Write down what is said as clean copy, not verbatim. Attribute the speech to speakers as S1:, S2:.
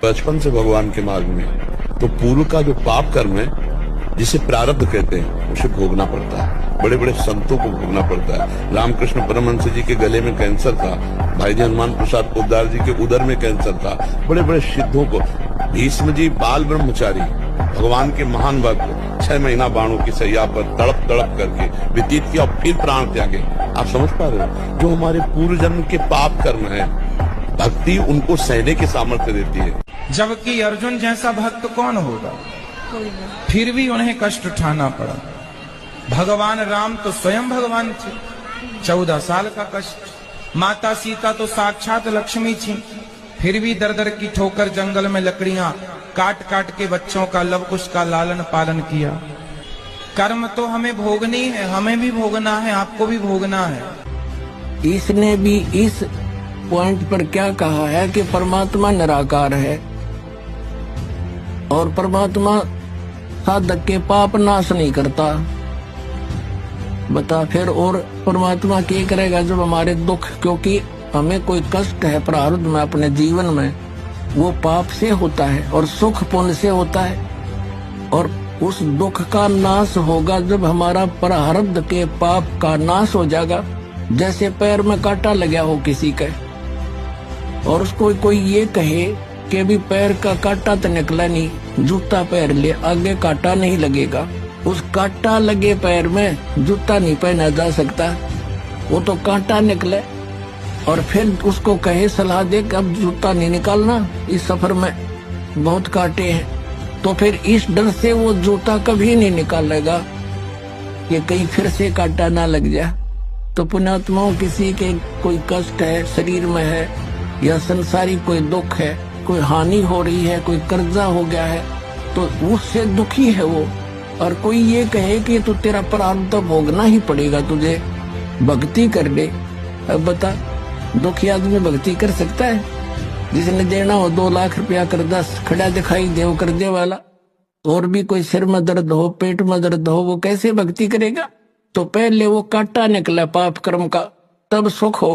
S1: बचपन से भगवान के मार्ग में, तो पूर्व का जो पाप कर्म है जिसे प्रारब्ध कहते हैं उसे भोगना पड़ता है। बड़े बड़े संतों को भोगना पड़ता है। रामकृष्ण परमहंस जी के गले में कैंसर था, भाई जी हनुमान प्रसाद पोद्दार जी के उदर में कैंसर था, बड़े बड़े सिद्धों को, भीष्म जी बाल ब्रह्मचारी भगवान के महान भक्त 6 महीना बाणों की सैया पर तड़प तड़प करके व्यतीत किया और फिर प्राण त्यागे। आप समझ पा रहे हो, जो हमारे पूर्व जन्म के पाप कर्म है, भक्ति उनको सहने की सामर्थ्य देती है।
S2: जबकि अर्जुन जैसा भक्त कौन होगा, फिर भी उन्हें कष्ट उठाना पड़ा। भगवान राम तो स्वयं भगवान थे, 14 साल का कष्ट। माता सीता तो साक्षात लक्ष्मी थी, फिर भी दर दर की ठोकर जंगल में लकड़ियां काट काट के बच्चों का लव कुश का लालन पालन किया। कर्म तो हमें भोगनी है, हमें भी भोगना है, आपको भी भोगना है।
S3: इसने भी इस पॉइंट पर क्या कहा है कि परमात्मा निराकार है और परमात्मा साधक के पाप नाश नहीं करता। बता फिर, और परमात्मा क्या करेगा जब हमारे दुख, क्योंकि हमें कोई कष्ट है प्रारब्ध में अपने जीवन में, वो पाप से होता है और सुख पुण्य से होता है। और उस दुख का नाश होगा जब हमारा प्रारब्ध के पाप का नाश हो जाएगा। जैसे पैर में कांटा लगा हो किसी के, और उसको कोई ये कहे कि अभी पैर का कांटा तो निकला नहीं, जूता पैर ले, आगे कांटा नहीं लगेगा। उस कांटा लगे पैर में जूता नहीं पहना जा सकता, वो तो कांटा निकले। और फिर उसको कहे, सलाह दे कि अब जूता नहीं निकालना, इस सफर में बहुत कांटे हैं, तो फिर इस डर से वो जूता कभी नहीं निकालेगा कि कहीं फिर से कांटा ना लग जाए। तो पुण्यात्माओं, किसी के कोई कष्ट है, शरीर में है या संसारिक कोई दुख है, कोई हानि हो रही है, कोई कर्जा हो गया है, तो उससे दुखी है वो। और कोई ये कहे कि तू तेरा प्रारब्ध तो भोगना ही पड़ेगा, तुझे भक्ति कर ले। अब बता, दुखी आदमी भक्ति कर सकता है? जिसने देना हो 2 लाख रुपया कर्जा खड़ा दिखाई दे वो कर्जे वाला, और भी कोई सिर में दर्द हो, पेट में दर्द हो, वो कैसे भक्ति करेगा? तो पहले वो कांटा निकला पाप कर्म का, तब सुख हो।